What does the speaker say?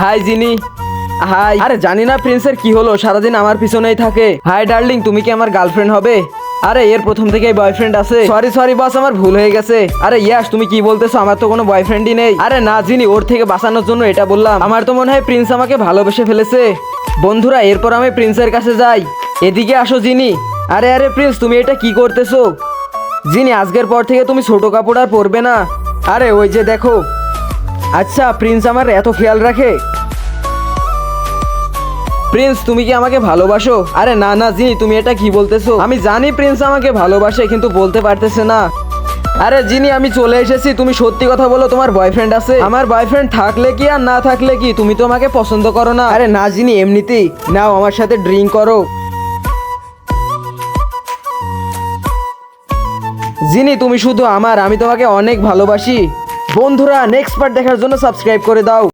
High জিনি। High. আরে জানি না প্রিন্সের কি হলো, সারাদিন আমার পিছনেই থাকে। হাই ডার্লিং, তুমি কি আমার গার্লফ্রেন্ড হবে? আরে এর প্রথম থেকেই বয়ফ্রেন্ড আছে। সরি বস, আমার ভুল হয়ে গেছে। আরে ইয়াস, তুমি কি বলতেছো? আমার তো কোনো বয়ফ্রেন্ডই নেই। আরে না জিনি, ওর থেকে বাঁচানোর জন্য এটা বললাম। আমার তো মনে হয় প্রিন্স আমাকে ভালোবেসে ফেলেছে। বন্ধুরা, এরপর আমি প্রিন্সের কাছে যাই। এদিকে আসো জিনি। আরে প্রিন্স, তুমি এটা কি করতেছো? জিনি, আজকের পর থেকে তুমি ছোট কাপড় আর পরবে না। আরে ওই যে দেখো। আচ্ছা, প্রিন্স আমার এত খেয়াল রাখে। প্রিন্স, তুমি কি আমাকে ভালোবাসো? আরে না জিনি, তুমি এটা কি বলতেছো? আমি জানি প্রিন্স আমাকে ভালোবাসে, কিন্তু বলতে পারতেছে না। আরে জিনি, আমি চলে এসেছি। তুমি সত্যি কথা বলো, তোমার বয়ফ্রেন্ড আছে? আমার বয়ফ্রেন্ড থাকলে কি আর না থাকলে কি, তুমি তো আমাকে পছন্দ করো না। আরে না জিনি, এমনিতেই। নাও আমার সাথে ড্রিঙ্ক করো। জিনি, তুমি শুধু আমার, আমি তোমাকে অনেক ভালোবাসি। বন্ধুরা, নেক্সট পার্ট দেখার জন্য সাবস্ক্রাইব করে দাও।